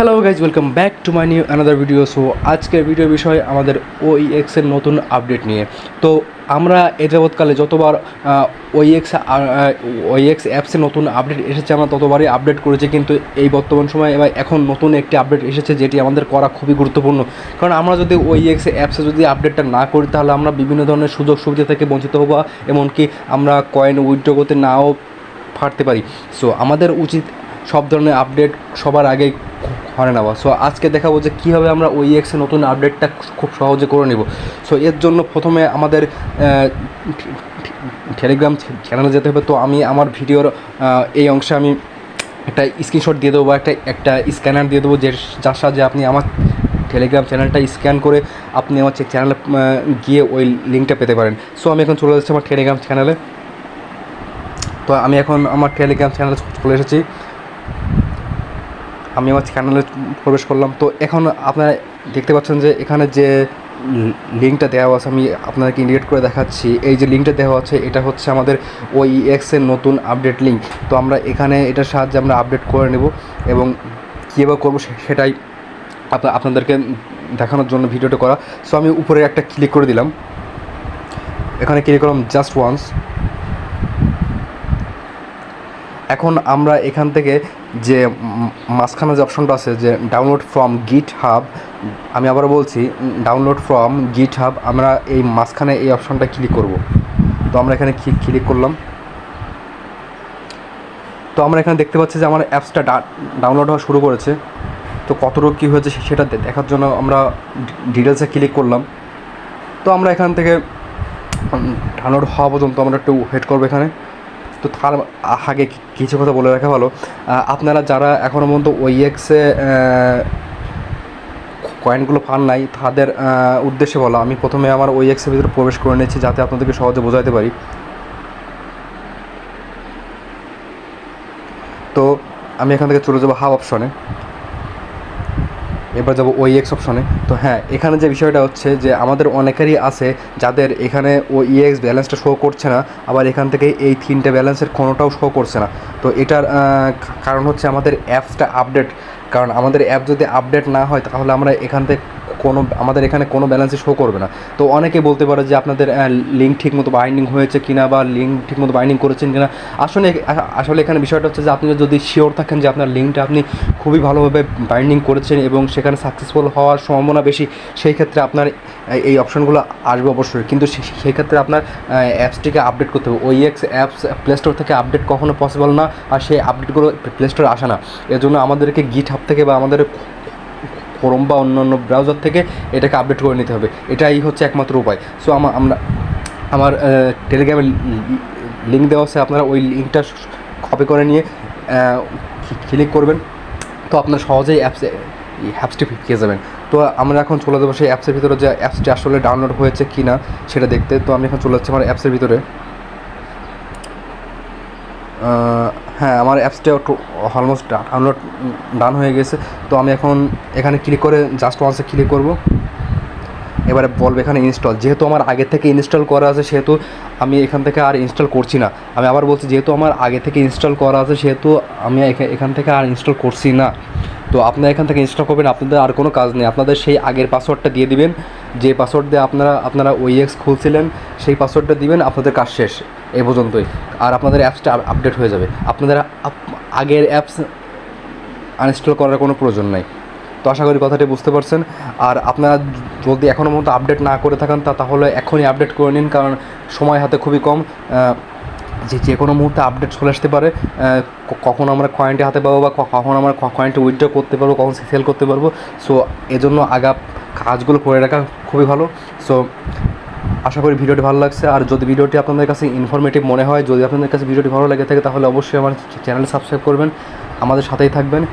Hello guys, welcome back to my new another video. So আজকের video বিষয় আমাদের ওইএক্সের নতুন আপডেট নিয়ে। তো আমরা এ যাবৎকালে যতবার ওইএক্স অ্যাপসের নতুন আপডেট এসেছে আমরা ততবারই আপডেট করেছি, কিন্তু এই বর্তমান সময়ে এবার এখন নতুন একটি আপডেট এসেছে যেটি আমাদের করা খুবই গুরুত্বপূর্ণ। কারণ আমরা যদি ওইএক্স অ্যাপসে যদি আপডেটটা না করি তাহলে আমরা বিভিন্ন ধরনের সুযোগ সুবিধা থেকে বঞ্চিত হবো, এমনকি আমরা কয়েন উইথড্র করতে নাও পারতে পারি। সো আমাদের উচিত সব ধরনের আপডেট সবার আগে করে নেওয়া। সো আজকে দেখাবো যে কীভাবে আমরা ওইএক্সের নতুন আপডেটটা খুব সহজে করে নেব। সো এর জন্য প্রথমে আমাদের টেলিগ্রাম চ্যানেলে যেতে হবে। তো আমি আমার ভিডিওর এই অংশে আমি একটা স্ক্রিনশট দিয়ে দেবো বা একটা স্ক্যানার দিয়ে দেবো, যার সাহায্যে আপনি আমার টেলিগ্রাম চ্যানেলটা স্ক্যান করে আপনি আমার চ্যানেলে গিয়ে ওই লিঙ্কটা পেতে পারেন। সো আমি এখন চলে যাচ্ছি আমার টেলিগ্রাম চ্যানেলে। তো আমি এখন আমার টেলিগ্রাম চ্যানেলে চলে এসেছি, আমি আমার চ্যানেলে প্রবেশ করলাম। তো এখন আপনারা দেখতে পাচ্ছেন যে এখানে যে লিঙ্কটা দেওয়া আছে আমি আপনাদেরকে ইন্ডিকেট করে দেখাচ্ছি। এই যে লিঙ্কটা দেওয়া আছে এটা হচ্ছে আমাদের ওইএক্সের নতুন আপডেট লিঙ্ক। তো আমরা এখানে এটার সাহায্যে আমরা আপডেট করে নেব এবং কীভাবে করবো সেটাই আপনাদেরকে দেখানোর জন্য ভিডিওটা করা। সো আমি উপরে একটা ক্লিক করে দিলাম, এখানে ক্লিক করলাম জাস্ট ওয়ান্স। এখন আমরা এখান থেকে যে মাঝখানে যে অপশনটা আছে যে ডাউনলোড ফ্রম গিট হাব, আমি আবার বলছি ডাউনলোড ফ্রম গিট হাব, আমরা এই মাঝখানে এই অপশনটা ক্লিক করব। তো আমরা এখানে ক্লিক করলাম। তো আমরা এখানে দেখতে পাচ্ছি যে আমার অ্যাপসটা ডাউনলোড হওয়া শুরু করেছে। তো কতটুকু কী হয়েছে সেটা দেখার জন্য আমরা ডিটেলসে ক্লিক করলাম। তো আমরা এখান থেকে ডাউনলোড হওয়া পর্যন্ত আমরা একটু ওয়েট করবো এখানে। তো তার আগে কিছু কথা বলে রাখা ভালো, আপনারা যারা এখনও পর্যন্ত ওইএক্সে কয়েনগুলো পান নাই তাদের উদ্দেশ্যে বলা, আমি প্রথমে আমার ওইএক্সের ভিতরে প্রবেশ করে নিয়েছি যাতে আপনাদেরকে সহজে বোঝাতে পারি। তো আমি এখান থেকে চলে যাবো হাব অপশনে, এবার যাবো ওইএক্স অপশনে। তো হ্যাঁ, এখানে যে বিষয়টা হচ্ছে যে আমাদের অনেকেরই আছে যাদের এখানে ওইএক্স ব্যালেন্সটা শো করছে না, আবার এখান থেকে এই 3টে ব্যালেন্সের কোনোটাও শো করছে না। তো এটার কারণ হচ্ছে আমাদের অ্যাপসটা আপডেট। কারণ আমাদের অ্যাপ যদি আপডেট না হয় তাহলে আমরা এখান থেকে আমাদের এখানে কোনো ব্যালেন্সই শো করবে না। তো অনেকে বলতে পারে যে আপনাদের লিঙ্ক ঠিকমতো বাইন্ডিং হয়েছে কিনা বা লিঙ্ক ঠিকমতো বাইন্ডিং করেছেন কিনা। আসলে এখানে বিষয়টা হচ্ছে যে আপনি যদি শিওর থাকেন যে আপনার লিঙ্কটা আপনি খুবই ভালোভাবে বাইন্ডিং করেছেন এবং সেখানে সাকসেসফুল হওয়ার সম্ভাবনা বেশি, সেই ক্ষেত্রে আপনার এই অপশনগুলো আসবে অবশ্যই। কিন্তু সেই ক্ষেত্রে আপনার অ্যাপসটিকে আপডেট করতে হবে। ওইএক্স অ্যাপস প্লে স্টোর থেকে আপডেট কখনো পসিবল না, আর সেই আপডেটগুলো প্লে স্টোরে আসে না। এর জন্য আমাদেরকে গিট হাব থেকে বা আমাদের ক্রোম বা অন্যান্য ব্রাউজার থেকে এটাকে আপডেট করে নিতে হবে, এটাই হচ্ছে একমাত্র উপায়। সো আমার টেলিগ্রামের লিঙ্ক দেওয়া আছে, আপনারা ওই লিঙ্কটা কপি করে নিয়ে ক্লিক করবেন। তো আপনারা সহজেই অ্যাপসটি পেয়ে যাবেন। তো আমরা এখন চলে যাবো সেই অ্যাপসের ভিতরে যে অ্যাপসটি আসলে ডাউনলোড হয়েছে কি না সেটা দেখতে। তো আমি এখন চলে যাচ্ছি আমার অ্যাপসের ভিতরে। হ্যাঁ, আমার অ্যাপসটা অলমোস্ট ডাউনলোড ডান হয়ে গেছে। তো আমি এখন এখানে ক্লিক করে জাস্ট ওয়ান্সে ক্লিক করব। এবারে বলবে এখানে ইনস্টল। যেহেতু আমার আগে থেকে ইনস্টল করা আছে সেহেতু আমি এখান থেকে আর ইনস্টল করছি না। আমি আবার বলছি, যেহেতু আমার আগে থেকে ইনস্টল করা আছে সেহেতু আমি এখান থেকে আর ইনস্টল করছি না। তো আপনারা এখান থেকে ইনস্টল করবেন, আপনাদের আর কোনো কাজ নেই। আপনাদের সেই আগের পাসওয়ার্ডটা দিয়ে দিবেন, যে পাসওয়ার্ড দিয়ে আপনারা ওইএক্স খুলছিলেন সেই পাসওয়ার্ডটা দিবেন, আপনাদের কাজ শেষ এই পর্যন্তই। আর আপনাদের অ্যাপসটা আপডেট হয়ে যাবে, আপনাদের আগের অ্যাপস আনইনস্টল করার কোনো প্রয়োজন নাই। তো আশা করি কথাটি বুঝতে পারছেন। আর আপনারা যদি এখনও মতো আপডেট না করে থাকেন তাহলে এখনই আপডেট করে নিন, কারণ সময় হাতে খুবই কম। যে কোনো মুহূর্তে আপডেট চলে আসতে পারে। কখন আমরা কয়েনটি হাতে পাবো বা কখন আমরা কয়েনটি উইথড্র করতে পারবো, কখন সেল করতে পারবো। সো এজন্য কাজগুলো করে রাখা খুবই ভালো। সো আশা করি ভিডিওটি ভালো লাগছে। আর যদি ভিডিওটি আপনাদের কাছে ইনফরমেটিভ মনে হয়, যদি আপনাদের কাছে ভিডিওটি ভালো লেগে থাকে তাহলে অবশ্যই আমার চ্যানেল সাবস্ক্রাইব করবেন, আমাদের সাথেই থাকবেন।